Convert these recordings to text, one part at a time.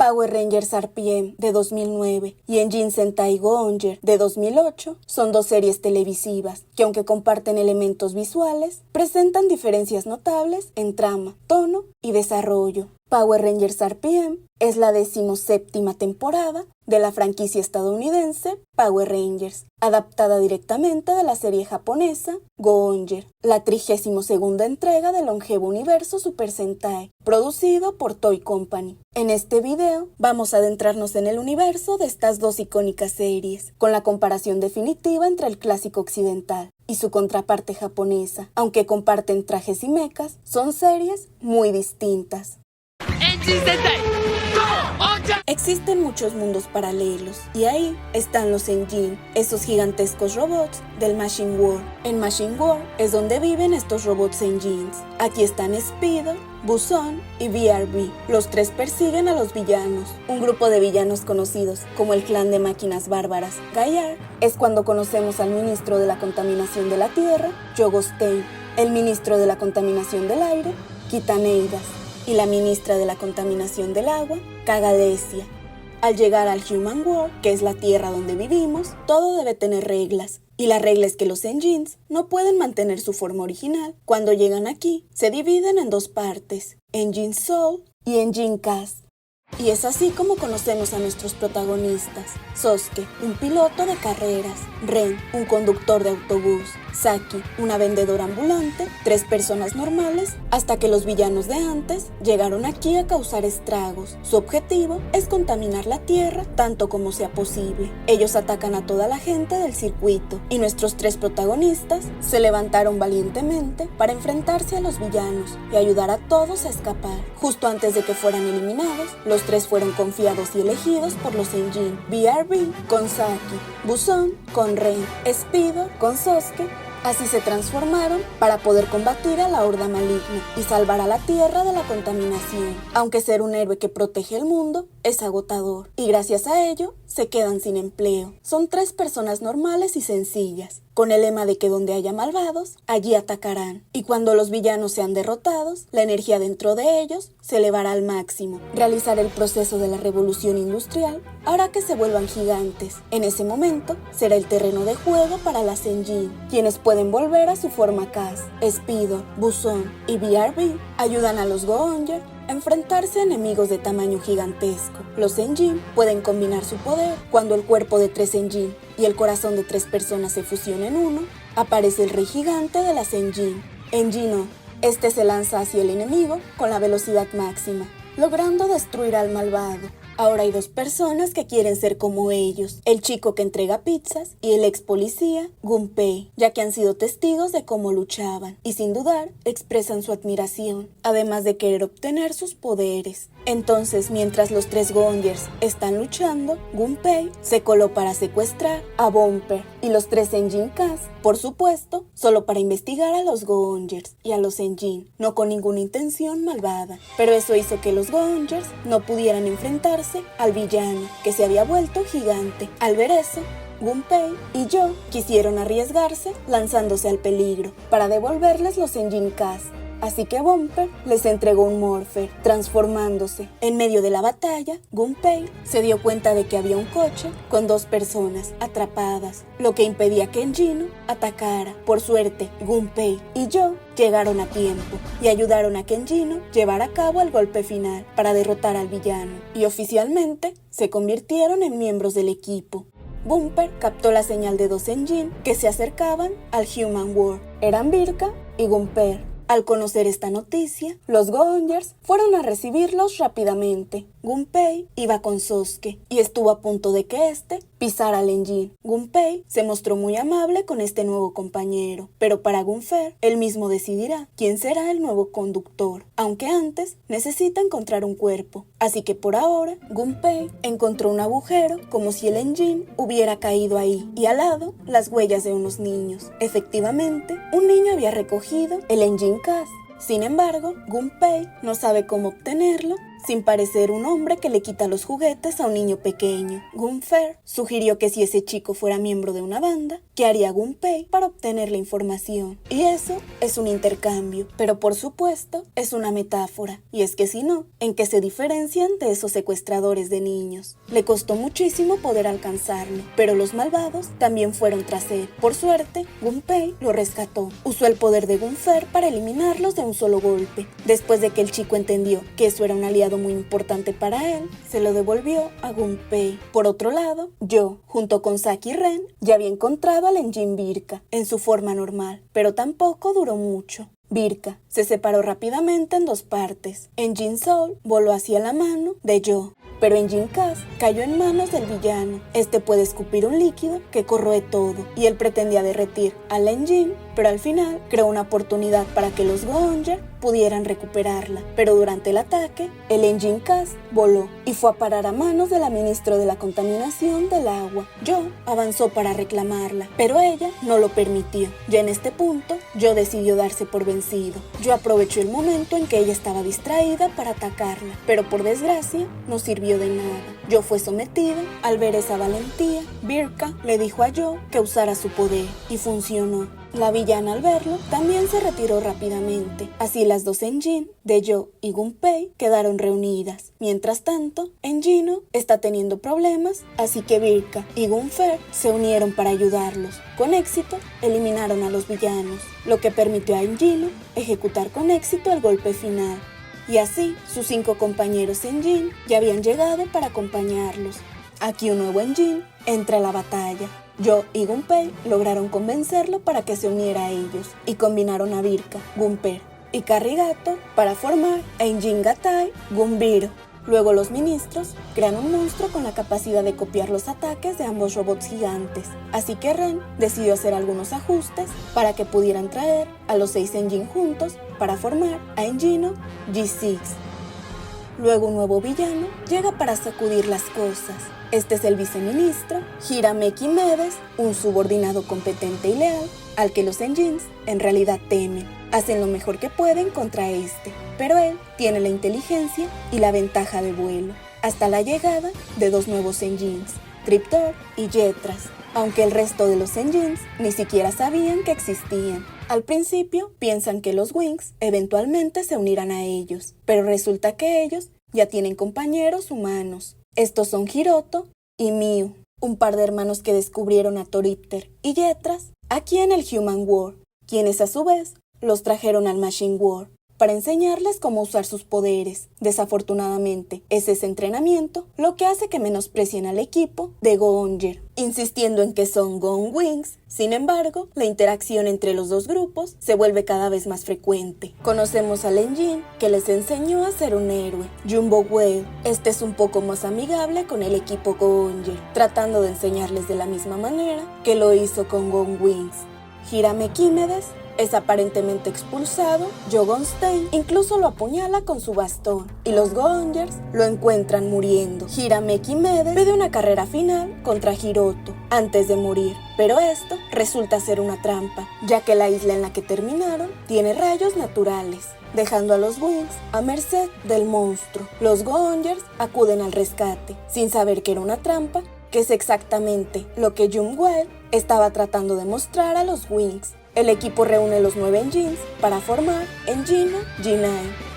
Power Rangers RPM de 2009 y Engine Sentai Go-Onger de 2008 son dos series televisivas que, aunque comparten elementos visuales, presentan diferencias notables en trama, tono y desarrollo. Power Rangers RPM es la 17ª temporada de la franquicia estadounidense Power Rangers, adaptada directamente de la serie japonesa Go-Onger, la 32ª entrega del longevo universo Super Sentai, producido por Toei Company. En este video vamos a adentrarnos en el universo de estas dos icónicas series, con la comparación definitiva entre el clásico occidental y su contraparte japonesa. Aunque comparten trajes y mechas, son series muy distintas. Existen muchos mundos paralelos, y ahí están los Engine, esos gigantescos robots del Machine World. En Machine World es donde viven estos robots Engines. Aquí están Speedo, Buzón y BRB. Los tres persiguen a los villanos. Un grupo de villanos conocidos como el clan de máquinas bárbaras Gaiar es cuando conocemos al ministro de la contaminación de la tierra, Yogo Stein, el ministro de la contaminación del aire, Kitaneidas, y la ministra de la contaminación del agua, Kagadesia. Al llegar al Human World, que es la tierra donde vivimos, todo debe tener reglas. Y la regla es que los Engines no pueden mantener su forma original. Cuando llegan aquí, se dividen en dos partes, Engine Soul y Engine Cast. Y es así como conocemos a nuestros protagonistas. Sosuke, un piloto de carreras. Ren, un conductor de autobús. Saki, una vendedora ambulante. Tres personas normales, hasta que los villanos de antes llegaron aquí a causar estragos. Su objetivo es contaminar la tierra tanto como sea posible. Ellos atacan a toda la gente del circuito, y nuestros tres protagonistas se levantaron valientemente para enfrentarse a los villanos y ayudar a todos a escapar. Justo antes de que fueran eliminados, los tres fueron confiados y elegidos por los Engine. BRB con Saki, Buzón con Ren, Speedo con Sosuke. Así se transformaron para poder combatir a la horda maligna y salvar a la Tierra de la contaminación. Aunque ser un héroe que protege el mundo es agotador, y gracias a ello se quedan sin empleo. Son tres personas normales y sencillas, con el lema de que donde haya malvados, allí atacarán. Y cuando los villanos sean derrotados, la energía dentro de ellos se elevará al máximo. Realizar el proceso de la revolución industrial hará que se vuelvan gigantes. En ese momento será el terreno de juego para las Engine, quienes pueden volver a su forma Cast. Speedo, Buzón y BRB ayudan a los Go-Onger a enfrentarse a enemigos de tamaño gigantesco. Los Engine pueden combinar su poder. Cuando el cuerpo de tres Engine y el corazón de tres personas se fusionan en uno, aparece el rey gigante de las Engine, Engine-O. Este se lanza hacia el enemigo con la velocidad máxima, logrando destruir al malvado. Ahora hay dos personas que quieren ser como ellos, el chico que entrega pizzas y el ex policía Gunpei, ya que han sido testigos de cómo luchaban y sin dudar expresan su admiración, además de querer obtener sus poderes. Entonces, mientras los tres Go-Ongers están luchando, Gunpei se coló para secuestrar a Bumper y los tres Engine Cast, por supuesto, solo para investigar a los Go-Ongers y a los Engine, no con ninguna intención malvada. Pero eso hizo que los Go-Ongers no pudieran enfrentarse al villano, que se había vuelto gigante. Al ver eso, Gunpei y yo quisieron arriesgarse lanzándose al peligro para devolverles los Engine Cast. Así que Bumper les entregó un Morpher, transformándose. En medio de la batalla, Gunpei se dio cuenta de que había un coche con dos personas atrapadas, lo que impedía que Engine atacara. Por suerte, Gunpei y yo llegaron a tiempo y ayudaron a que Engine llevara a cabo el golpe final para derrotar al villano, y oficialmente se convirtieron en miembros del equipo. Bumper captó la señal de dos Engine que se acercaban al Human World. Eran Birka y Gunpei. Al conocer esta noticia, los Go-Ongers fueron a recibirlos rápidamente. Gunpei iba con Sosuke y estuvo a punto de que éste pisara al Engine. Gunpei se mostró muy amable con este nuevo compañero, pero para Gunpei, él mismo decidirá quién será el nuevo conductor, aunque antes necesita encontrar un cuerpo. Así que por ahora, Gunpei encontró un agujero como si el Engine hubiera caído ahí, y al lado las huellas de unos niños. Efectivamente, un niño había recogido el Engine Cast. Sin embargo, Gunpei no sabe cómo obtenerlo sin parecer un hombre que le quita los juguetes a un niño pequeño. Gunfer sugirió que si ese chico fuera miembro de una banda, ¿qué haría Gunpei para obtener la información? Y eso es un intercambio, pero por supuesto es una metáfora. Y es que si no, ¿en qué se diferencian de esos secuestradores de niños? Le costó muchísimo poder alcanzarlo, pero los malvados también fueron tras él. Por suerte, Gunpei lo rescató. Usó el poder de Gunfer para eliminarlos de un solo golpe. Después de que el chico entendió que eso era un aliado muy importante para él, se lo devolvió a Gunpei. Por otro lado, yo, junto con Saki y Ren, ya había encontrado al Engine Birka en su forma normal, pero tampoco duró mucho. Birka se separó rápidamente en dos partes. Engine Soul voló hacia la mano de Yo, pero Engine Cass cayó en manos del villano. Este puede escupir un líquido que corroe todo, y él pretendía derretir a la Engine, pero al final creó una oportunidad para que los Go-Onger pudieran recuperarla. Pero durante el ataque, el Engine Cass voló y fue a parar a manos de la ministra de la contaminación del agua. Yo avanzó para reclamarla, pero ella no lo permitió. Ya en este punto, Yo decidió darse por vencido. Yo aprovechó el momento en que ella estaba distraída para atacarla, pero por desgracia no sirvió de nada. Yo fue sometido. Al ver esa valentía, Birka le dijo a Yo que usara su poder, y funcionó. La villana, al verlo, también se retiró rápidamente. Así las dos Engine, de Yo y Gunpei, quedaron reunidas. Mientras tanto, Engino está teniendo problemas, así que Birka y Gunfer se unieron para ayudarlos. Con éxito, eliminaron a los villanos, lo que permitió a Engino ejecutar con éxito el golpe final. Y así, sus 5 compañeros Engine ya habían llegado para acompañarlos. Aquí un nuevo Engine entra a la batalla. Yo y Gunpei lograron convencerlo para que se uniera a ellos y combinaron a Birka, Gunper y Carrigato para formar Engine Gatai Gunbiro. Luego los ministros crean un monstruo con la capacidad de copiar los ataques de ambos robots gigantes. Así que Ren decidió hacer algunos ajustes para que pudieran traer a los 6 Engine juntos para formar a Engino G6. Luego un nuevo villano llega para sacudir las cosas. Este es el viceministro Hirameki Medes, un subordinado competente y leal al que los Engines en realidad temen. Hacen lo mejor que pueden contra este, pero él tiene la inteligencia y la ventaja de vuelo, hasta la llegada de 2 nuevos Engines, Triptor y Jetras, aunque el resto de los Engines ni siquiera sabían que existían. Al principio piensan que los Wings eventualmente se unirán a ellos, pero resulta que ellos ya tienen compañeros humanos. Estos son Hiroto y Miu, un par de hermanos que descubrieron a Toripter y Jetras aquí en el Human World, quienes a su vez los trajeron al Machine World para enseñarles cómo usar sus poderes. Desafortunadamente, es ese entrenamiento lo que hace que menosprecien al equipo de Go-Onger, insistiendo en que son Go-Wings. Sin embargo, la interacción entre los dos grupos se vuelve cada vez más frecuente. Conocemos al Engine, que les enseñó a ser un héroe, Jumbo Whale. Este es un poco más amigable con el equipo Go-Onger, tratando de enseñarles de la misma manera que lo hizo con Go-Wings. Hirameki Medes es aparentemente expulsado. Joe Gonstein incluso lo apuñala con su bastón y los Go-Ongers lo encuentran muriendo. Hirameki Medes pide una carrera final contra Hiroto antes de morir, pero esto resulta ser una trampa, ya que la isla en la que terminaron tiene rayos naturales, dejando a los Wings a merced del monstruo. Los Go-Ongers acuden al rescate, sin saber que era una trampa, que es exactamente lo que Jumbo estaba tratando de mostrar a los Wings. El equipo reúne los 9 Engines para formar Engino G9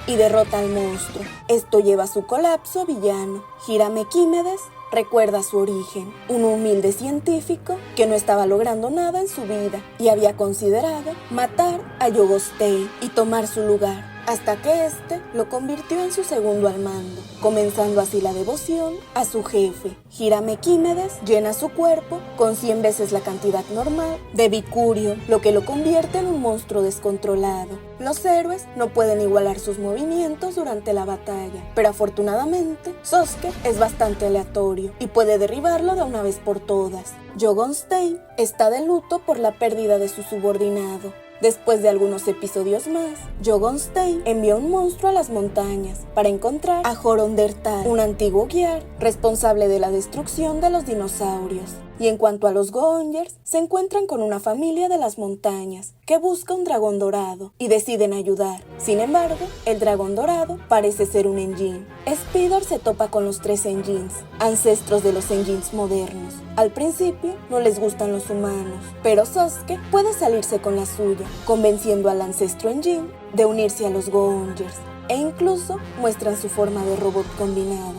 y derrota al monstruo. Esto lleva a su colapso villano. Hirameki Medes recuerda su origen, un humilde científico que no estaba logrando nada en su vida y había considerado matar a Joe Gonstein y tomar su lugar, hasta que este lo convirtió en su segundo al mando, comenzando así la devoción a su jefe. Hirameki Medes llena su cuerpo con 100 veces la cantidad normal de bicurio, lo que lo convierte en un monstruo descontrolado. Los héroes no pueden igualar sus movimientos durante la batalla, pero afortunadamente Sosuke es bastante aleatorio y puede derribarlo de una vez por todas. Joe Gonstein está de luto por la pérdida de su subordinado. Después de algunos episodios más, Joe Gonstein envió un monstruo a las montañas para encontrar a Horondertal, un antiguo Gear responsable de la destrucción de los dinosaurios. Y en cuanto a los Go-Ongers, se encuentran con una familia de las montañas que busca un dragón dorado y deciden ayudar. Sin embargo, el dragón dorado parece ser un Enjin. Spider se topa con los 3 Enjins, ancestros de los Enjins modernos. Al principio no les gustan los humanos, pero Sosuke puede salirse con la suya, convenciendo al ancestro Enjin de unirse a los Go-Ongers, e incluso muestran su forma de robot combinado.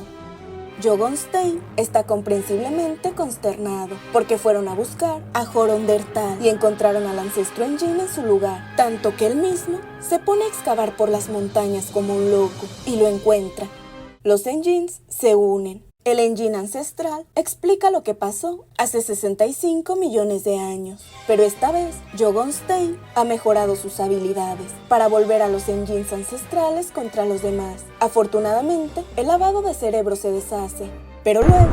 Jogon Stein está comprensiblemente consternado porque fueron a buscar a Horondertal y encontraron al ancestro Enjin en su lugar, tanto que él mismo se pone a excavar por las montañas como un loco y lo encuentra. Los Enjins se unen. El Enjin ancestral explica lo que pasó hace 65 millones de años, pero esta vez Jogon Stein ha mejorado sus habilidades para volver a los Enjins ancestrales contra los demás. Afortunadamente, el lavado de cerebro se deshace, pero luego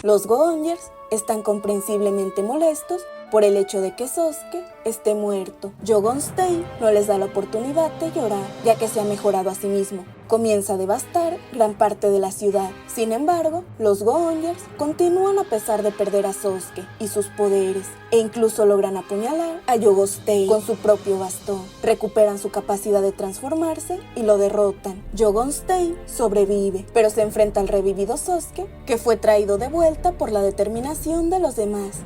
los Go-Ongers están comprensiblemente molestos por el hecho de que Sosuke esté muerto. Jogon Stein no les da la oportunidad de llorar, ya que se ha mejorado a sí mismo. Comienza a devastar gran parte de la ciudad. Sin embargo, los Go-Ongers continúan a pesar de perder a Sosuke y sus poderes, e incluso logran apuñalar a Jogon Stein con su propio bastón. Recuperan su capacidad de transformarse y lo derrotan. Jogon Stein sobrevive, pero se enfrenta al revivido Sosuke, que fue traído de vuelta por la determinación de los demás.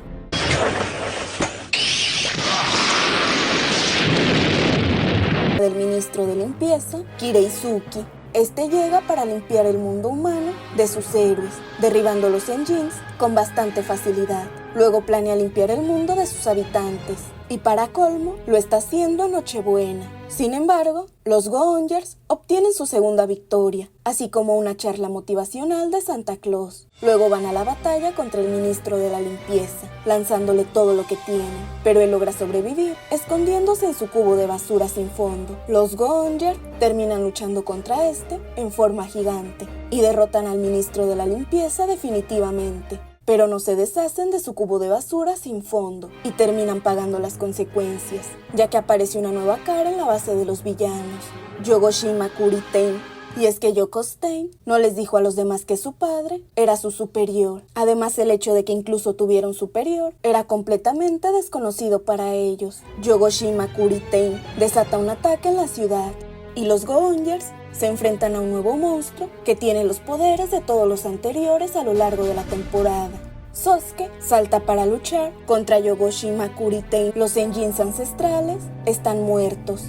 Del ministro de limpieza, Kireizuki. Este llega para limpiar el mundo humano de sus héroes, derribando los Enjins con bastante facilidad. Luego planea limpiar el mundo de sus habitantes, y para colmo, lo está haciendo a Nochebuena. Sin embargo, los Go-Ongers obtienen su segunda victoria, así como una charla motivacional de Santa Claus. Luego van a la batalla contra el ministro de la limpieza, lanzándole todo lo que tienen, pero él logra sobrevivir, escondiéndose en su cubo de basura sin fondo. Los Go-Ongers terminan luchando contra este en forma gigante, y derrotan al ministro de la limpieza definitivamente. Pero no se deshacen de su cubo de basura sin fondo y terminan pagando las consecuencias, ya que aparece una nueva cara en la base de los villanos, Yogoshima Kuriten. Y es que Yoko Stein no les dijo a los demás que su padre era su superior. Además, el hecho de que incluso tuviera un superior era completamente desconocido para ellos. Yogoshima Kuriten desata un ataque en la ciudad y los Go-Ongers se enfrentan a un nuevo monstruo que tiene los poderes de todos los anteriores a lo largo de la temporada. Sosuke salta para luchar contra Yogoshima Kuriten. Los Enjins ancestrales están muertos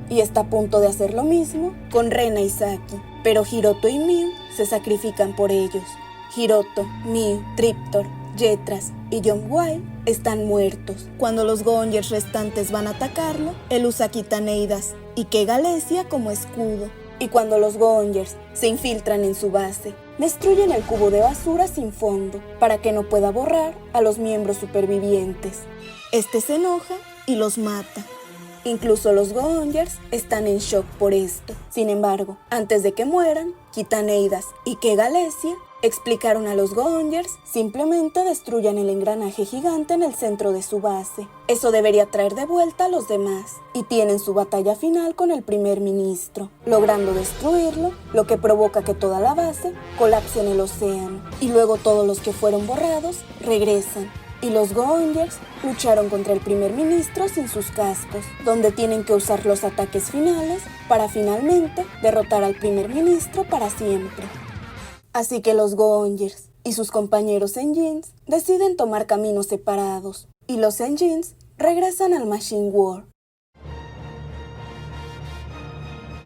y está a punto de hacer lo mismo con Rena y Saki, pero Hiroto y Miu se sacrifican por ellos. Hiroto, Miu, Triptor, Jetras y John Wild están muertos. Cuando los Go-Ongers restantes van a atacarlo, él usa Kitaneidas y Kegalesia como escudo. Y cuando los Go-Ongers se infiltran en su base, destruyen el cubo de basura sin fondo para que no pueda borrar a los miembros supervivientes. Este se enoja y los mata. Incluso los Go-Ongers están en shock por esto. Sin embargo, antes de que mueran, Kitaneidas y Kegalesia explicaron a los Go-Ongers simplemente destruyan el engranaje gigante en el centro de su base. Eso debería traer de vuelta a los demás, y tienen su batalla final con el primer ministro, logrando destruirlo, lo que provoca que toda la base colapse en el océano, y luego todos los que fueron borrados regresan. Y los Go-Ongers lucharon contra el primer ministro sin sus cascos, donde tienen que usar los ataques finales para finalmente derrotar al primer ministro para siempre. Así que los Go-Ongers y sus compañeros Enjins deciden tomar caminos separados, y los Enjins regresan al Machine World.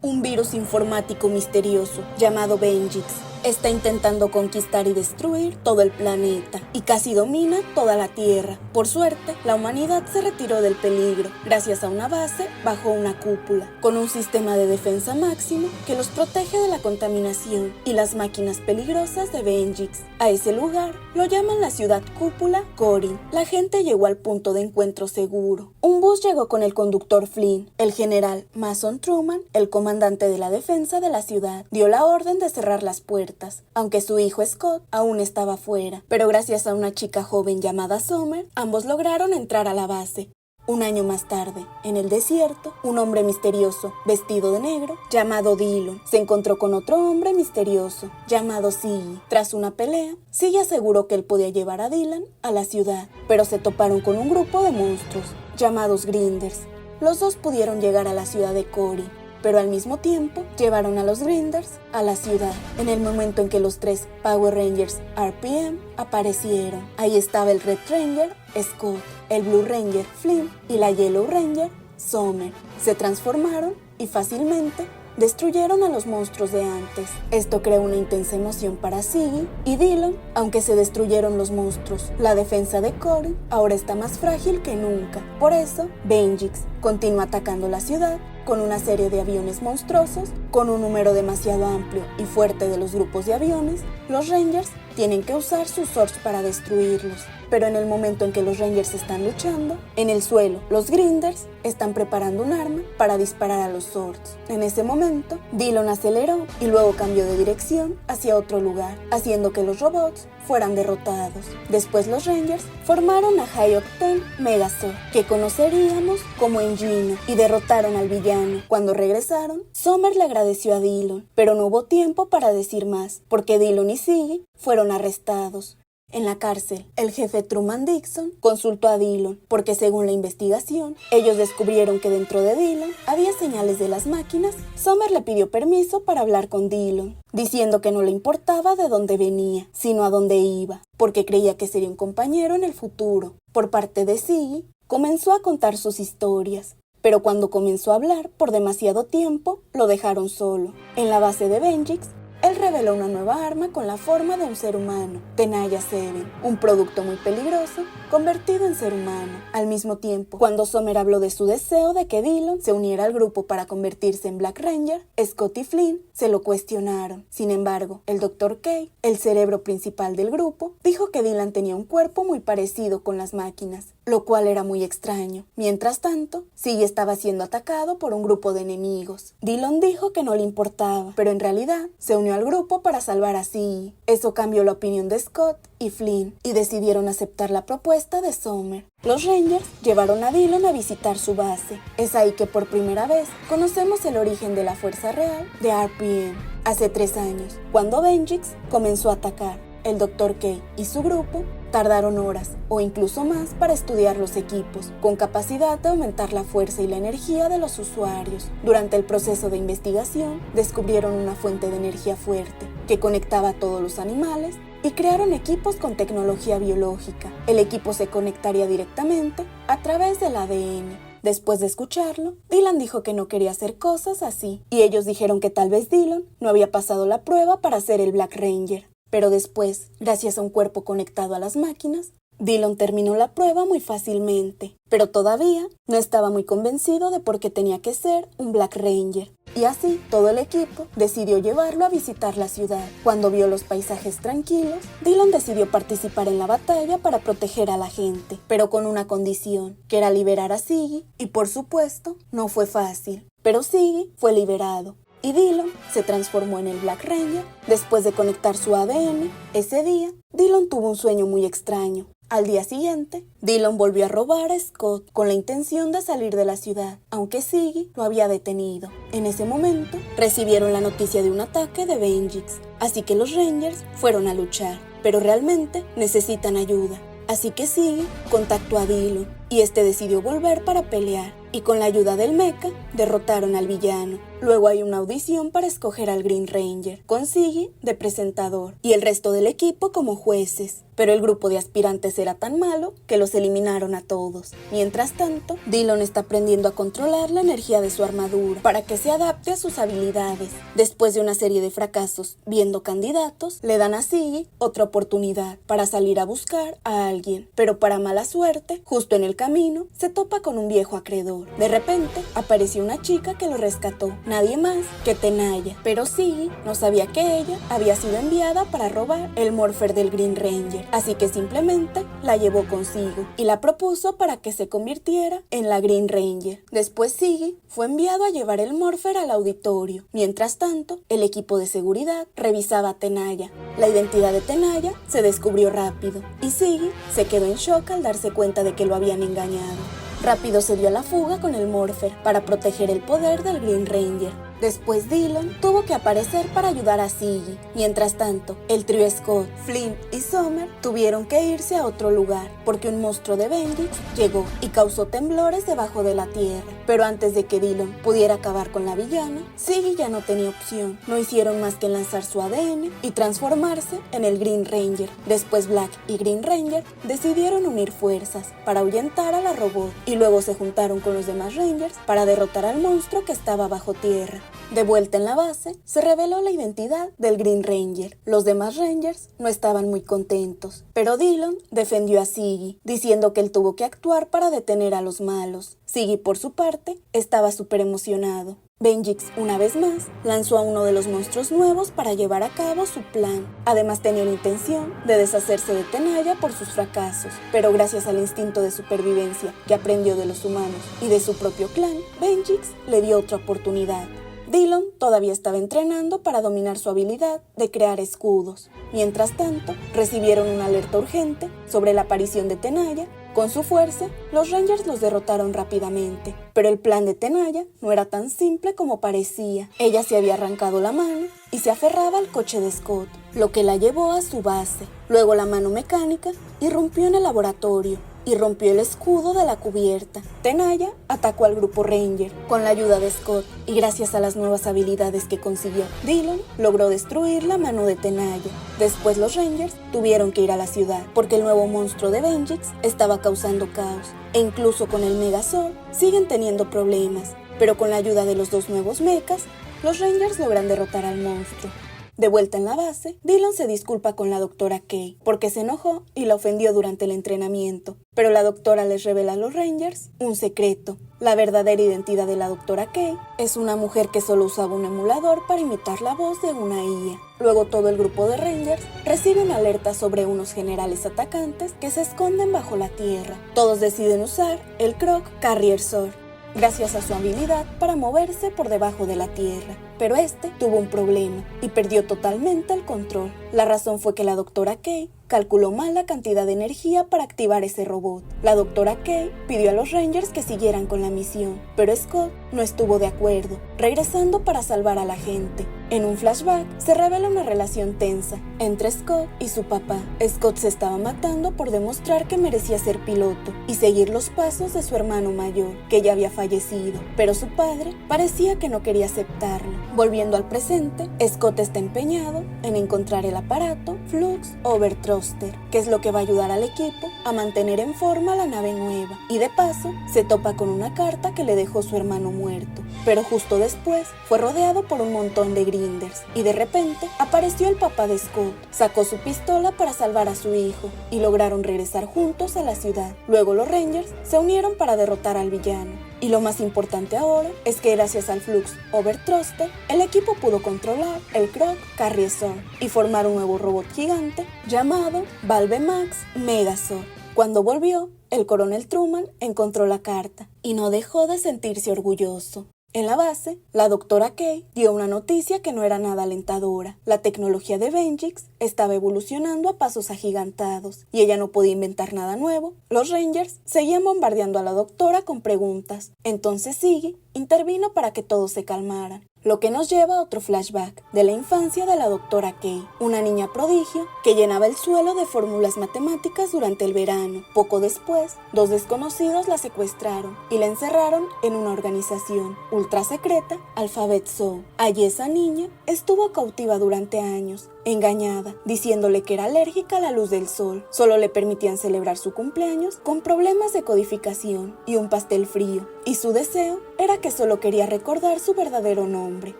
Un virus informático misterioso llamado Venjix está intentando conquistar y destruir todo el planeta y casi domina toda la Tierra. Por suerte, la humanidad se retiró del peligro gracias a una base bajo una cúpula, con un sistema de defensa máximo que los protege de la contaminación y las máquinas peligrosas de Venjix. A ese lugar lo llaman la ciudad cúpula Corin. La gente llegó al punto de encuentro seguro. Un bus llegó con el conductor Flynn. El general Mason Truman, el comandante de la defensa de la ciudad, dio la orden de cerrar las puertas, aunque su hijo Scott aún estaba fuera. Pero gracias a una chica joven llamada Summer, ambos lograron entrar a la base. Un año más tarde, en el desierto, un hombre misterioso, vestido de negro, llamado Dillon, se encontró con otro hombre misterioso, llamado Siggy. Tras una pelea, Siggy aseguró que él podía llevar a Dillon a la ciudad, pero se toparon con un grupo de monstruos, llamados Grinders. Los dos pudieron llegar a la ciudad de Cory, pero al mismo tiempo llevaron a los Grinders a la ciudad. En el momento en que los 3 Power Rangers RPM aparecieron, ahí estaba el Red Ranger, Scott, el Blue Ranger, Flynn, y la Yellow Ranger, Summer. Se transformaron y fácilmente destruyeron a los monstruos de antes. Esto creó una intensa emoción para Siggy y Dillon, aunque se destruyeron los monstruos. La defensa de Cory ahora está más frágil que nunca. Por eso, Venjix continúa atacando la ciudad con una serie de aviones monstruosos. Con un número demasiado amplio y fuerte de los grupos de aviones, los Rangers tienen que usar sus swords para destruirlos. Pero en el momento en que los Rangers están luchando, en el suelo, los Grinders están preparando un arma para disparar a los swords. En ese momento, Dillon aceleró y luego cambió de dirección hacia otro lugar, haciendo que los robots fueran derrotados. Después los Rangers formaron a High Octane Megazord, que conoceríamos como Engine, y derrotaron al villano. Cuando regresaron, Summer le agradeció a Dillon, pero no hubo tiempo para decir más, porque Dillon y Siggy fueron arrestados. En la cárcel, el jefe Truman Dixon consultó a Dillon, porque según la investigación, ellos descubrieron que dentro de Dillon había señales de las máquinas. Summer le pidió permiso para hablar con Dillon, diciendo que no le importaba de dónde venía, sino a dónde iba, porque creía que sería un compañero en el futuro. Por parte de Siggy, comenzó a contar sus historias, pero cuando comenzó a hablar por demasiado tiempo, lo dejaron solo. En la base de Venjix, él reveló una nueva arma con la forma de un ser humano, Tenaya 7, un producto muy peligroso convertido en ser humano. Al mismo tiempo, cuando Summer habló de su deseo de que Dillon se uniera al grupo para convertirse en Black Ranger, Scott y Flynn se lo cuestionaron. Sin embargo, el Dr. K, el cerebro principal del grupo, dijo que Dillon tenía un cuerpo muy parecido con las máquinas, lo cual era muy extraño. Mientras tanto, Siggy estaba siendo atacado por un grupo de enemigos. Dillon dijo que no le importaba, pero en realidad se unió al grupo para salvar a Siggy. Eso cambió la opinión de Scott y Flynn, y decidieron aceptar la propuesta de Summer. Los Rangers llevaron a Dillon a visitar su base. Es ahí que por primera vez conocemos el origen de la Fuerza Real de RPM. Hace 3 años, cuando Venjix comenzó a atacar, el Dr. K y su grupo tardaron horas o incluso más para estudiar los equipos, con capacidad de aumentar la fuerza y la energía de los usuarios. Durante el proceso de investigación, descubrieron una fuente de energía fuerte que conectaba a todos los animales y crearon equipos con tecnología biológica. El equipo se conectaría directamente a través del ADN. Después de escucharlo, Dillon dijo que no quería hacer cosas así, y ellos dijeron que tal vez Dillon no había pasado la prueba para ser el Black Ranger. Pero después, gracias a un cuerpo conectado a las máquinas, Dillon terminó la prueba muy fácilmente, pero todavía no estaba muy convencido de por qué tenía que ser un Black Ranger. Y así, todo el equipo decidió llevarlo a visitar la ciudad. Cuando vio los paisajes tranquilos, Dillon decidió participar en la batalla para proteger a la gente, pero con una condición, que era liberar a Siggy, y por supuesto, no fue fácil. Pero Siggy fue liberado, y Dillon se transformó en el Black Ranger después de conectar su ADN. Ese día, Dillon tuvo un sueño muy extraño. Al día siguiente, Dillon volvió a robar a Scott con la intención de salir de la ciudad, aunque Siggy lo había detenido. En ese momento, recibieron la noticia de un ataque de Venjix, así que los Rangers fueron a luchar, pero realmente necesitan ayuda. Así que Siggy contactó a Dillon y este decidió volver para pelear, y con la ayuda del mecha derrotaron al villano. Luego hay una audición para escoger al Green Ranger, con Siggy de presentador y el resto del equipo como jueces. Pero el grupo de aspirantes era tan malo que los eliminaron a todos. Mientras tanto, Dillon está aprendiendo a controlar la energía de su armadura para que se adapte a sus habilidades. Después de una serie de fracasos viendo candidatos, le dan a Siggy otra oportunidad para salir a buscar a alguien. Pero para mala suerte, justo en el camino, se topa con un viejo acreedor. De repente, apareció una chica que lo rescató, nadie más que Tenaya. Pero Siggy no sabía que ella había sido enviada para robar el Morpher del Green Ranger. Así que simplemente la llevó consigo y la propuso para que se convirtiera en la Green Ranger. Después Siggy fue enviado a llevar el Morpher al auditorio. Mientras tanto, el equipo de seguridad revisaba a Tenaya. La identidad de Tenaya se descubrió rápido y Siggy se quedó en shock al darse cuenta de que lo habían engañado. Rápido se dio a la fuga con el Morpher para proteger el poder del Green Ranger. Después Dillon tuvo que aparecer para ayudar a Ziggy. Mientras tanto, el trío Scott, Flint y Summer tuvieron que irse a otro lugar porque un monstruo de Vengeance llegó y causó temblores debajo de la tierra. Pero antes de que Dillon pudiera acabar con la villana, Ziggy ya no tenía opción. No hicieron más que lanzar su ADN y transformarse en el Green Ranger. Después Black y Green Ranger decidieron unir fuerzas para ahuyentar a la robot y luego se juntaron con los demás Rangers para derrotar al monstruo que estaba bajo tierra. De vuelta en la base, se reveló la identidad del Green Ranger. Los demás Rangers no estaban muy contentos, pero Dillon defendió a Ziggy, diciendo que él tuvo que actuar para detener a los malos. Ziggy, por su parte, estaba súper emocionado. Vengeance, una vez más, lanzó a uno de los monstruos nuevos para llevar a cabo su plan. Además tenía la intención de deshacerse de Tenaya por sus fracasos, pero gracias al instinto de supervivencia que aprendió de los humanos y de su propio clan, Vengeance le dio otra oportunidad. Dillon todavía estaba entrenando para dominar su habilidad de crear escudos. Mientras tanto, recibieron una alerta urgente sobre la aparición de Tenaya. Con su fuerza, los Rangers los derrotaron rápidamente, pero el plan de Tenaya no era tan simple como parecía. Ella se había arrancado la mano y se aferraba al coche de Scott, lo que la llevó a su base. Luego la mano mecánica irrumpió en el laboratorio y rompió el escudo de la cubierta. Tenaya atacó al grupo Ranger con la ayuda de Scott y gracias a las nuevas habilidades que consiguió, Dillon logró destruir la mano de Tenaya. Después los Rangers tuvieron que ir a la ciudad porque el nuevo monstruo de Vengeance estaba causando caos e incluso con el Megazord siguen teniendo problemas, pero con la ayuda de los dos nuevos mechas, los Rangers logran derrotar al monstruo. De vuelta en la base, Dillon se disculpa con la doctora Kay porque se enojó y la ofendió durante el entrenamiento. Pero la doctora les revela a los Rangers un secreto. La verdadera identidad de la doctora Kay es una mujer que solo usaba un emulador para imitar la voz de una IA. Luego todo el grupo de Rangers recibe una alerta sobre unos generales atacantes que se esconden bajo la tierra. Todos deciden usar el Croc Carrier Sword, gracias a su habilidad para moverse por debajo de la tierra. Pero este tuvo un problema y perdió totalmente el control. La razón fue que la doctora Kay calculó mal la cantidad de energía para activar ese robot. La doctora Kay pidió a los Rangers que siguieran con la misión, pero Scott no estuvo de acuerdo, regresando para salvar a la gente. En un flashback se revela una relación tensa entre Scott y su papá. Scott se estaba matando por demostrar que merecía ser piloto y seguir los pasos de su hermano mayor, que ya había fallecido, pero su padre parecía que no quería aceptarlo. Volviendo al presente, Scott está empeñado en encontrar el aparato Flux Overthruster, que es lo que va a ayudar al equipo a mantener en forma la nave nueva, y de paso se topa con una carta que le dejó su hermano muerto. Pero justo después fue rodeado por un montón de grinders y de repente apareció el papá de Scott, sacó su pistola para salvar a su hijo y lograron regresar juntos a la ciudad. Luego los Rangers se unieron para derrotar al villano. Y lo más importante ahora es que gracias al Flux Overthruster, el equipo pudo controlar el Croc Carrier Sword y formar un nuevo robot gigante llamado Valve Max Megazord. Cuando volvió, el coronel Truman encontró la carta y no dejó de sentirse orgulloso. En la base, la doctora Kay dio una noticia que no era nada alentadora. La tecnología de Vengeance estaba evolucionando a pasos agigantados y ella no podía inventar nada nuevo. Los Rangers seguían bombardeando a la doctora con preguntas. Entonces Ziggy intervino para que todos se calmaran. Lo que nos lleva a otro flashback de la infancia de la doctora Kay, una niña prodigio que llenaba el suelo de fórmulas matemáticas durante el verano. Poco después, dos desconocidos la secuestraron y la encerraron en una organización ultra secreta, Alphabet Zoo. Allí esa niña estuvo cautiva durante años, engañada, diciéndole que era alérgica a la luz del sol. Solo le permitían celebrar su cumpleaños con problemas de codificación y un pastel frío. Y su deseo era que solo quería recordar su verdadero nombre.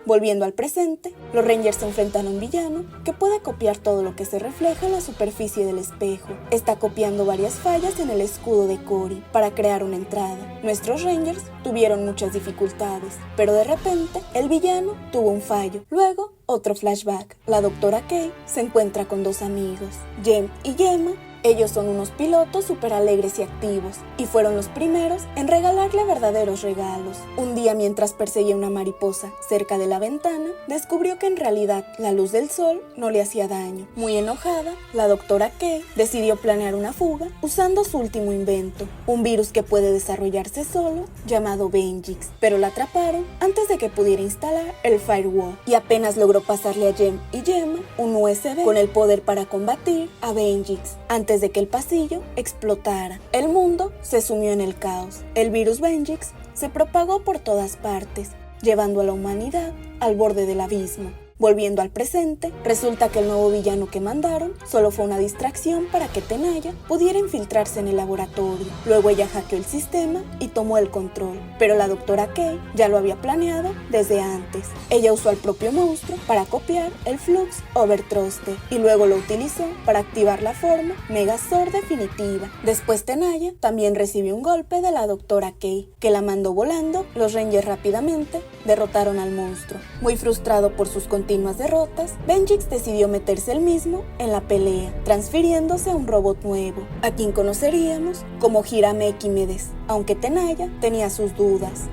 Volviendo al presente, los Rangers se enfrentan a un villano que puede copiar todo lo que se refleja en la superficie del espejo. Está copiando varias fallas en el escudo de Cory para crear una entrada. Nuestros Rangers tuvieron muchas dificultades, pero de repente el villano tuvo un fallo. Luego, otro flashback. La doctora Kay se encuentra con dos amigos, Jem y Gemma, Ellos son unos pilotos súper alegres y activos, y fueron los primeros en regalarle verdaderos regalos. Un día, mientras perseguía una mariposa cerca de la ventana, descubrió que en realidad la luz del sol no le hacía daño. Muy enojada, la doctora Kay decidió planear una fuga usando su último invento, un virus que puede desarrollarse solo, llamado Venjix, pero la atraparon antes de que pudiera instalar el firewall, y apenas logró pasarle a Jem y Gemma un USB con el poder para combatir a Venjix antes de que el pasillo explotara. El mundo se sumió en el caos. El virus Venjix se propagó por todas partes, llevando a la humanidad al borde del abismo. Volviendo al presente, resulta que el nuevo villano que mandaron solo fue una distracción para que Tenaya pudiera infiltrarse en el laboratorio. Luego ella hackeó el sistema y tomó el control, pero la doctora Kay ya lo había planeado desde antes. Ella usó al propio monstruo para copiar el Flux Overthruster y luego lo utilizó para activar la forma Megazord definitiva. Después Tenaya también recibió un golpe de la doctora Kay, que la mandó volando. Los Rangers rápidamente derrotaron al monstruo. Muy frustrado por sus continuas derrotas, Venjix decidió meterse él mismo en la pelea, transfiriéndose a un robot nuevo, a quien conoceríamos como Hiramequímedes, aunque Tenaya tenía sus dudas.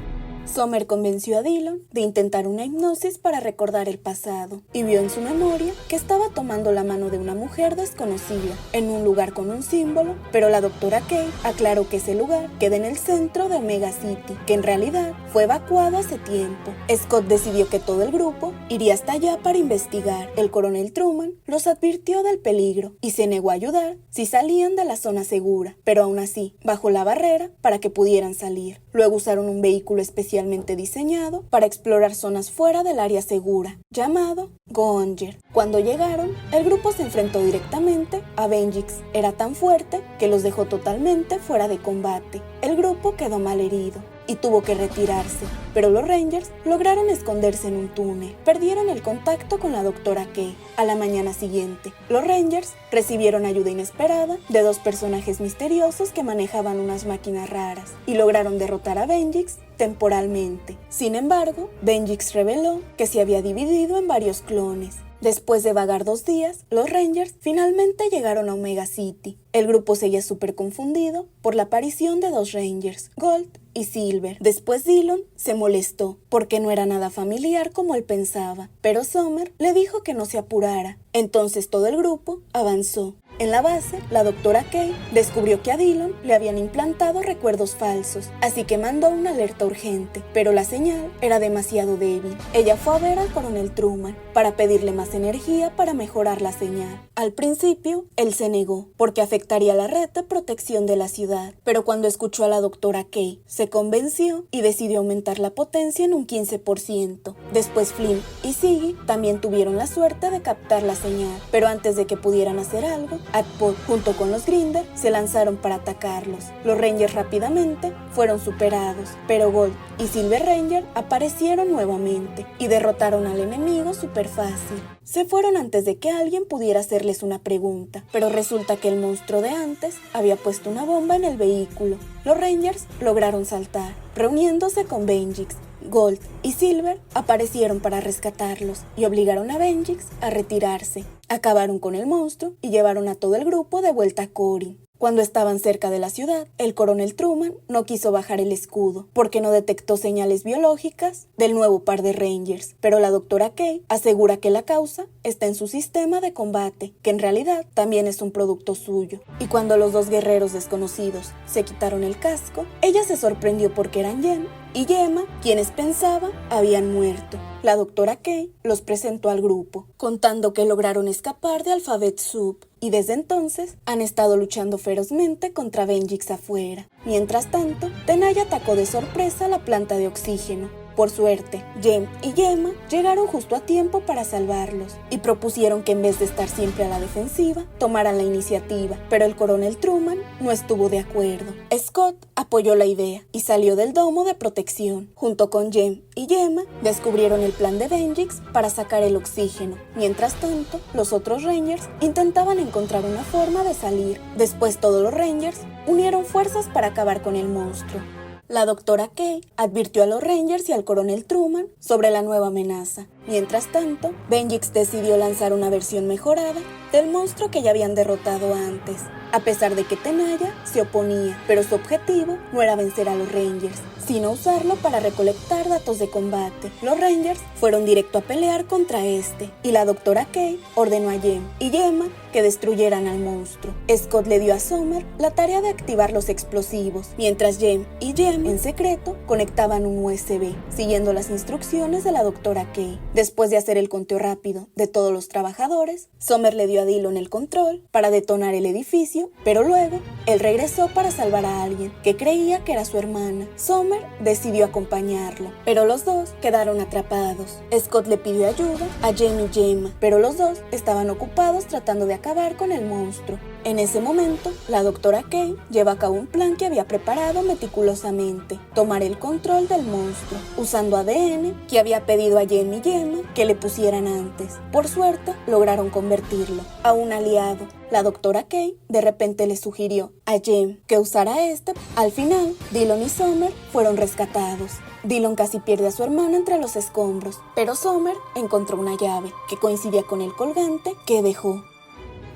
Summer convenció a Dillon de intentar una hipnosis para recordar el pasado y vio en su memoria que estaba tomando la mano de una mujer desconocida en un lugar con un símbolo, pero la doctora Kay aclaró que ese lugar queda en el centro de Omega City, que en realidad fue evacuado hace tiempo. Scott decidió que todo el grupo iría hasta allá para investigar. El coronel Truman los advirtió del peligro y se negó a ayudar si salían de la zona segura, pero aún así bajó la barrera para que pudieran salir. Luego usaron un vehículo especialmente diseñado para explorar zonas fuera del área segura, llamado Go'onger. Cuando llegaron, el grupo se enfrentó directamente a Venjix. Era tan fuerte que los dejó totalmente fuera de combate. El grupo quedó malherido y tuvo que retirarse, pero los Rangers lograron esconderse en un túnel. Perdieron el contacto con la doctora Kay. A la mañana siguiente, los Rangers recibieron ayuda inesperada de dos personajes misteriosos que manejaban unas máquinas raras y lograron derrotar a Venjix temporalmente. Sin embargo, Venjix reveló que se había dividido en varios clones. Después de vagar 2 días, los Rangers finalmente llegaron a Omega City. El grupo seguía súper confundido por la aparición de 2 Rangers, Gold y Silver. Después Dillon se molestó porque no era nada familiar como él pensaba, pero Summer le dijo que no se apurara. Entonces todo el grupo avanzó. En la base, la doctora Kay descubrió que a Dillon le habían implantado recuerdos falsos, así que mandó una alerta urgente, pero la señal era demasiado débil. Ella fue a ver al coronel Truman para pedirle más energía para mejorar la señal. Al principio, él se negó, porque afectaría la red de protección de la ciudad, pero cuando escuchó a la doctora Kay, se convenció y decidió aumentar la potencia en un 15%. Después Flynn y Siggy también tuvieron la suerte de captar la señal, pero antes de que pudieran hacer algo, Adpod, junto con los Grinder, se lanzaron para atacarlos. Los Rangers rápidamente fueron superados, pero Gold y Silver Ranger aparecieron nuevamente y derrotaron al enemigo súper fácil. Se fueron antes de que alguien pudiera hacerles una pregunta, pero resulta que el monstruo de antes había puesto una bomba en el vehículo. Los Rangers lograron saltar, reuniéndose con Venjix. Gold y Silver aparecieron para rescatarlos y obligaron a Venjix a retirarse. Acabaron con el monstruo y llevaron a todo el grupo de vuelta a Corin. Cuando estaban cerca de la ciudad, el coronel Truman no quiso bajar el escudo porque no detectó señales biológicas del nuevo par de Rangers, pero la doctora Kay asegura que la causa está en su sistema de combate, que en realidad también es un producto suyo. Y cuando los 2 guerreros desconocidos se quitaron el casco, ella se sorprendió porque eran Jem y Gemma, quienes pensaba habían muerto. La doctora Kay los presentó al grupo, contando que lograron escapar de Alphabet Soup y desde entonces han estado luchando ferozmente contra Venjix afuera. Mientras tanto, Tenaya atacó de sorpresa la planta de oxígeno. Por suerte, Jem y Gemma llegaron justo a tiempo para salvarlos y propusieron que en vez de estar siempre a la defensiva, tomaran la iniciativa, pero el coronel Truman no estuvo de acuerdo. Scott apoyó la idea y salió del domo de protección. Junto con Jem y Gemma, descubrieron el plan de Venjix para sacar el oxígeno. Mientras tanto, los otros Rangers intentaban encontrar una forma de salir. Después todos los Rangers unieron fuerzas para acabar con el monstruo. La doctora Kay advirtió a los Rangers y al coronel Truman sobre la nueva amenaza. Mientras tanto, Venjix decidió lanzar una versión mejorada del monstruo que ya habían derrotado antes. a pesar de que Tenaya se oponía, pero su objetivo no era vencer a los Rangers, sino usarlo para recolectar datos de combate. Los Rangers fueron directo a pelear contra este, y la Dra. K ordenó a Jem y Gemma que destruyeran al monstruo. Scott le dio a Summer la tarea de activar los explosivos, mientras Jem y Gemma, en secreto, conectaban un USB, siguiendo las instrucciones de la Dra. K. Después de hacer el conteo rápido de todos los trabajadores, Summer le dio a Dillon el control para detonar el edificio, pero luego él regresó para salvar a alguien que creía que era su hermana. Summer decidió acompañarlo, pero los dos quedaron atrapados. Scott le pidió ayuda a Jem y Gemma, pero los dos estaban ocupados tratando de acabar con el monstruo. En ese momento, la Dra. K lleva a cabo un plan que había preparado meticulosamente: tomar el control del monstruo, usando ADN que había pedido a Jem y Gemma que le pusieran antes. Por suerte, lograron convertirlo a un aliado. La Dra. K de repente le sugirió a Jem que usara este. Al final, Dillon y Summer fueron rescatados. Dillon casi pierde a su hermana entre los escombros, pero Summer encontró una llave que coincidía con el colgante que dejó.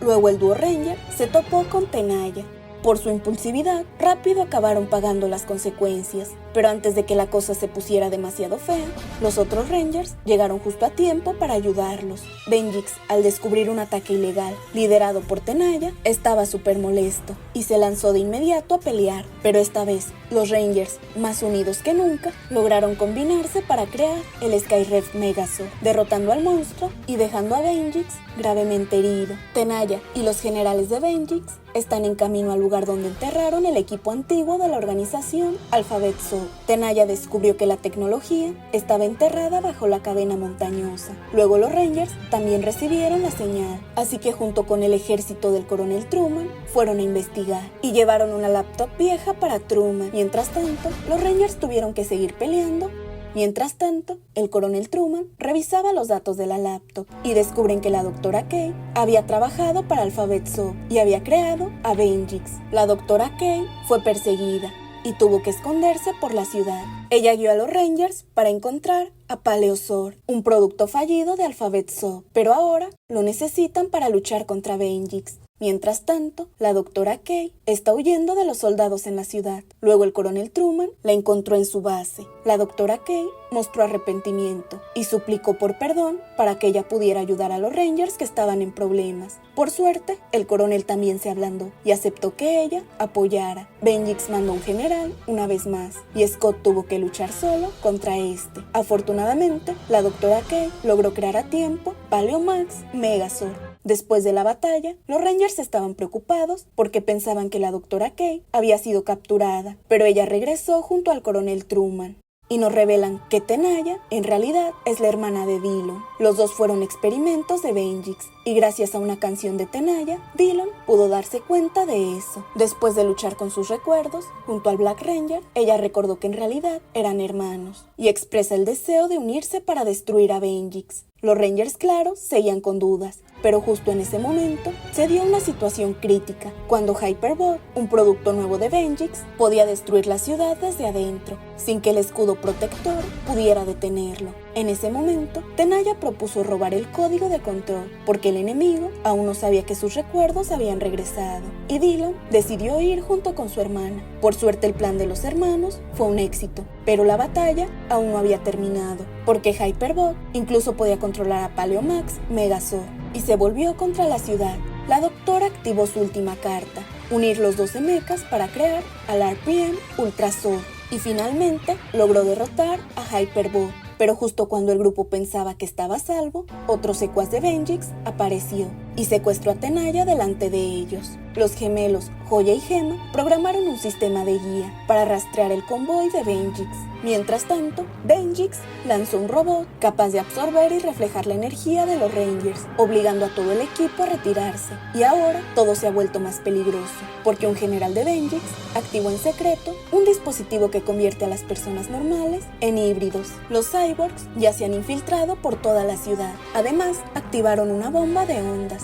Luego el dúo Ranger se topó con Tenaya. Por su impulsividad, rápido acabaron pagando las consecuencias, pero antes de que la cosa se pusiera demasiado fea, los otros Rangers llegaron justo a tiempo para ayudarlos. Venjix, al descubrir un ataque ilegal liderado por Tenaya, estaba súper molesto y se lanzó de inmediato a pelear, pero esta vez los Rangers, más unidos que nunca, lograron combinarse para crear el Skyrev Megazord, derrotando al monstruo y dejando a Venjix gravemente herido. Tenaya y los generales de Venjix están en camino al lugar donde enterraron el equipo antiguo de la organización Alphabet Zoo. Tenaya descubrió que la tecnología estaba enterrada bajo la cadena montañosa. Luego los Rangers también recibieron la señal, así que junto con el ejército del coronel Truman fueron a investigar y llevaron una laptop vieja para Truman. Mientras tanto, los Rangers tuvieron que seguir peleando. Mientras tanto, el coronel Truman revisaba los datos de la laptop y descubren que la Dra. K había trabajado para Alphabet Zoo y había creado a Venjix. La Dra. K fue perseguida y tuvo que esconderse por la ciudad. Ella guió a los Rangers para encontrar a Paleosort, un producto fallido de Alphabet Zoo, pero ahora lo necesitan para luchar contra Venjix. Mientras tanto, la Dra. K está huyendo de los soldados en la ciudad. Luego el coronel Truman la encontró en su base. La Dra. K mostró arrepentimiento y suplicó por perdón para que ella pudiera ayudar a los Rangers que estaban en problemas. Por suerte, el coronel también se ablandó y aceptó que ella apoyara. Venjix mandó un general una vez más y Scott tuvo que luchar solo contra este. Afortunadamente, la Dra. K logró crear a tiempo Paleomax Megazord. Después de la batalla, los Rangers estaban preocupados porque pensaban que la Dra. K había sido capturada, pero ella regresó junto al coronel Truman. Y nos revelan que Tenaya, en realidad, es la hermana de Dillon. Los dos fueron experimentos de Venjix, y gracias a una canción de Tenaya, Dillon pudo darse cuenta de eso. Después de luchar con sus recuerdos, junto al Black Ranger, ella recordó que en realidad eran hermanos, y expresa el deseo de unirse para destruir a Venjix. Los Rangers, claro, seguían con dudas, pero justo en ese momento se dio una situación crítica, cuando Hyperbot, un producto nuevo de Venjix, podía destruir la ciudad desde adentro, sin que el escudo protector pudiera detenerlo. En ese momento, Tenaya propuso robar el código de control, porque el enemigo aún no sabía que sus recuerdos habían regresado, y Dillon decidió ir junto con su hermana. Por suerte el plan de los hermanos fue un éxito, pero la batalla aún no había terminado, porque Hyperbot incluso podía controlar a Paleomax Megazord, y se volvió contra la ciudad. La doctora activó su última carta, unir los 12 mechas para crear al RPM Ultrazord, y finalmente logró derrotar a Hyperbot. Pero justo cuando el grupo pensaba que estaba a salvo, otro secuaz de Venjix apareció y secuestró a Tenaya delante de ellos. Los gemelos Joya y Gema programaron un sistema de guía para rastrear el convoy de Venjix. Mientras tanto, Venjix lanzó un robot capaz de absorber y reflejar la energía de los Rangers, obligando a todo el equipo a retirarse. Y ahora todo se ha vuelto más peligroso, porque un general de Venjix activó en secreto un dispositivo que convierte a las personas normales en híbridos. Los cyborgs ya se han infiltrado por toda la ciudad. Además, activaron una bomba de ondas.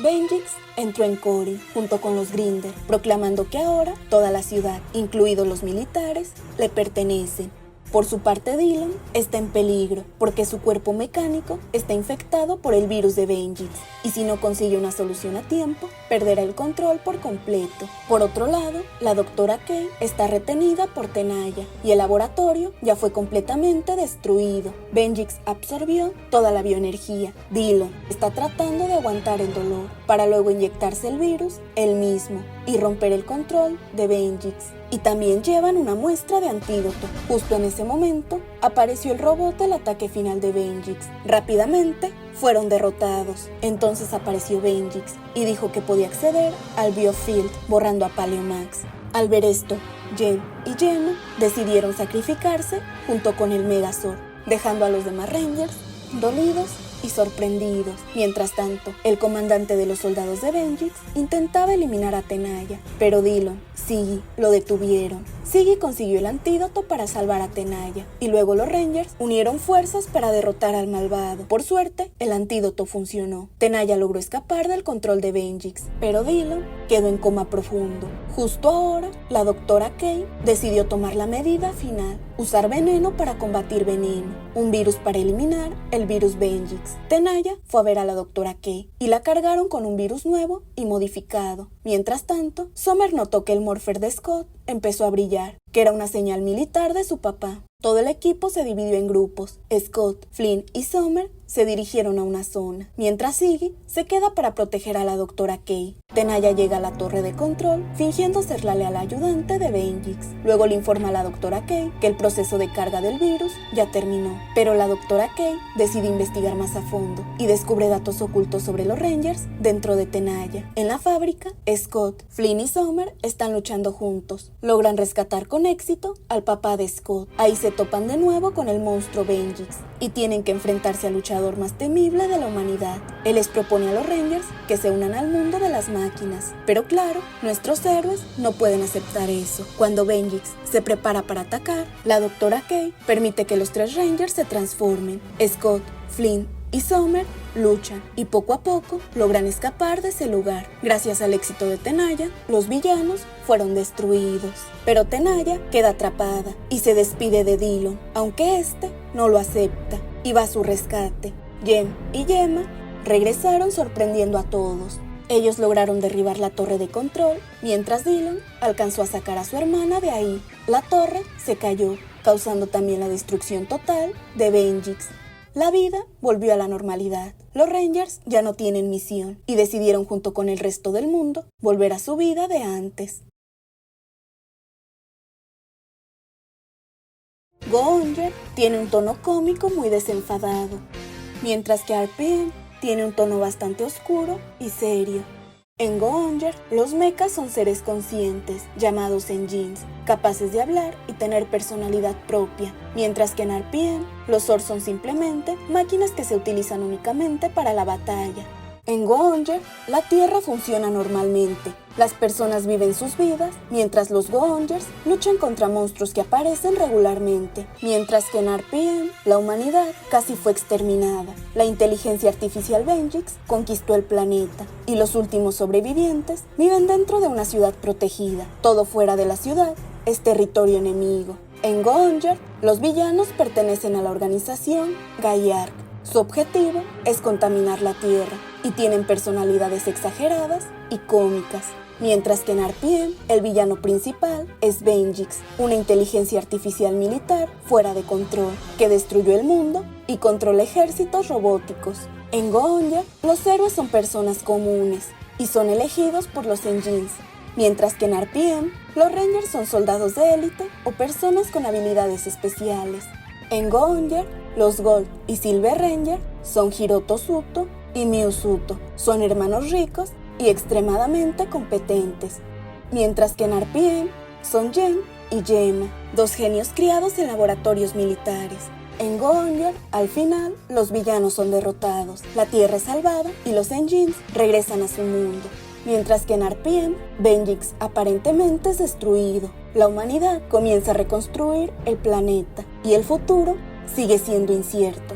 Venjix entró en Cori junto con los Grinder, proclamando que ahora toda la ciudad, incluidos los militares, le pertenecen. Por su parte, Dylan está en peligro porque su cuerpo mecánico está infectado por el virus de Venjix y si no consigue una solución a tiempo, perderá el control por completo. Por otro lado, la doctora Kay está retenida por Tenaya y el laboratorio ya fue completamente destruido. Venjix absorbió toda la bioenergía. Dylan está tratando de aguantar el dolor para luego inyectarse el virus él mismo y romper el control de Venjix. Y también llevan una muestra de antídoto. Justo en ese momento, apareció el robot del ataque final de Venjix. Rápidamente, fueron derrotados. Entonces apareció Venjix y dijo que podía acceder al Biofield, borrando a Paleomax. Al ver esto, Jen y Gemma decidieron sacrificarse junto con el Megazord, dejando a los demás Rangers dolidos y sorprendidos. Mientras tanto, el comandante de los soldados de Venjix intentaba eliminar a Tenaya, pero Dylan, Siggy lo detuvieron. Siggy consiguió el antídoto para salvar a Tenaya, y luego los Rangers unieron fuerzas para derrotar al malvado. Por suerte, el antídoto funcionó. Tenaya logró escapar del control de Venjix, pero Dylan quedó en coma profundo. Justo ahora, la doctora Kay decidió tomar la medida final, usar veneno para combatir veneno, un virus para eliminar el virus Venjix. Tenaya fue a ver a la doctora Kay y la cargaron con un virus nuevo y modificado. Mientras tanto, Summer notó que el morfer de Scott empezó a brillar, que era una señal militar de su papá. Todo el equipo se dividió en grupos. Scott, Flynn y Summer se dirigieron a una zona, mientras Siggy se queda para proteger a la doctora Kay. Tenaya llega a la torre de control, fingiendo ser la leal ayudante de Venjix. Luego le informa a la doctora Kay que el proceso de carga del virus ya terminó, pero la doctora Kay decide investigar más a fondo y descubre datos ocultos sobre los Rangers dentro de Tenaya. En la fábrica, Scott, Flynn y Summer están luchando juntos. Logran rescatar con éxito al papá de Scott. Ahí se topan de nuevo con el monstruo Venjix y tienen que enfrentarse al luchador más temible de la humanidad. Él les propone a los Rangers que se unan al mundo de las máquinas, pero claro, nuestros héroes no pueden aceptar eso. Cuando Venjix se prepara para atacar, la doctora Kay permite que los 3 Rangers se transformen. Scott, Flynn y Summer luchan y poco a poco logran escapar de ese lugar. Gracias al éxito de Tenaya, los villanos fueron destruidos. Pero Tenaya queda atrapada y se despide de Dylan, aunque este no lo acepta y va a su rescate. Jen y Gemma regresaron sorprendiendo a todos. Ellos lograron derribar la torre de control, mientras Dylan alcanzó a sacar a su hermana de ahí. La torre se cayó, causando también la destrucción total de Venjix. La vida volvió a la normalidad. Los Rangers ya no tienen misión y decidieron junto con el resto del mundo volver a su vida de antes. Go-Onger tiene un tono cómico muy desenfadado, mientras que RPM tiene un tono bastante oscuro y serio. En Go-Onger, los mechas son seres conscientes, llamados engines, capaces de hablar y tener personalidad propia, mientras que en RPM, los Zords son simplemente máquinas que se utilizan únicamente para la batalla. En Go-Onger, la Tierra funciona normalmente. Las personas viven sus vidas, mientras los Go-Ongers luchan contra monstruos que aparecen regularmente. Mientras que en RPM, la humanidad casi fue exterminada. La inteligencia artificial Venjix conquistó el planeta, y los últimos sobrevivientes viven dentro de una ciudad protegida. Todo fuera de la ciudad es territorio enemigo. En Go-Onger, los villanos pertenecen a la organización Gaiark. Su objetivo es contaminar la Tierra y tienen personalidades exageradas y cómicas, mientras que en RPM el villano principal es Venjix, una inteligencia artificial militar fuera de control que destruyó el mundo y controla ejércitos robóticos. En Go-Onger, los héroes son personas comunes y son elegidos por los engines, mientras que en RPM los Rangers son soldados de élite o personas con habilidades especiales. En Go-Onger, los Gold y Silver Ranger son Hiroto Suto y Miu Suto. Son hermanos ricos y extremadamente competentes, mientras que en RPM son Jen y Gemma, 2 genios criados en laboratorios militares. En Go-Onger, al final, los villanos son derrotados, la Tierra es salvada y los engines regresan a su mundo. Mientras que en RPM, Venjix aparentemente es destruido. La humanidad comienza a reconstruir el planeta y el futuro sigue siendo incierto.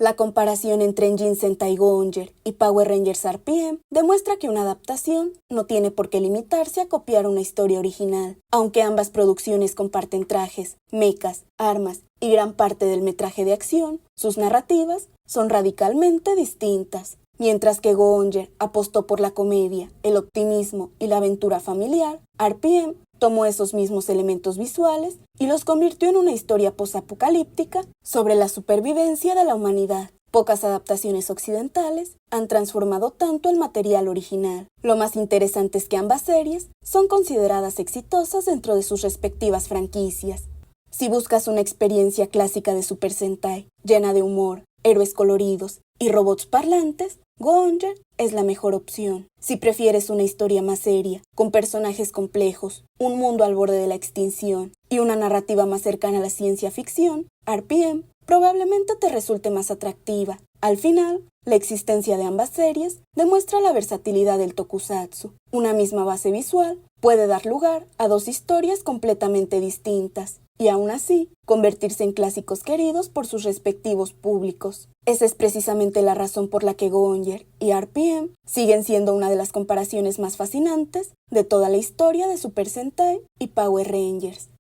La comparación entre Engine Sentai Go-onger y Power Rangers RPM demuestra que una adaptación no tiene por qué limitarse a copiar una historia original. Aunque ambas producciones comparten trajes, mechas, armas y gran parte del metraje de acción, sus narrativas son radicalmente distintas. Mientras que Go-onger apostó por la comedia, el optimismo y la aventura familiar, RPM tomó esos mismos elementos visuales y los convirtió en una historia posapocalíptica sobre la supervivencia de la humanidad. Pocas adaptaciones occidentales han transformado tanto el material original. Lo más interesante es que ambas series son consideradas exitosas dentro de sus respectivas franquicias. Si buscas una experiencia clásica de Super Sentai, llena de humor, héroes coloridos y robots parlantes, Go-onger es la mejor opción. Si prefieres una historia más seria, con personajes complejos, un mundo al borde de la extinción y una narrativa más cercana a la ciencia ficción, RPM probablemente te resulte más atractiva. Al final, la existencia de ambas series demuestra la versatilidad del tokusatsu. Una misma base visual puede dar lugar a dos historias completamente distintas y aún así convertirse en clásicos queridos por sus respectivos públicos. Esa es precisamente la razón por la que Go-onger y RPM siguen siendo una de las comparaciones más fascinantes de toda la historia de Super Sentai y Power Rangers.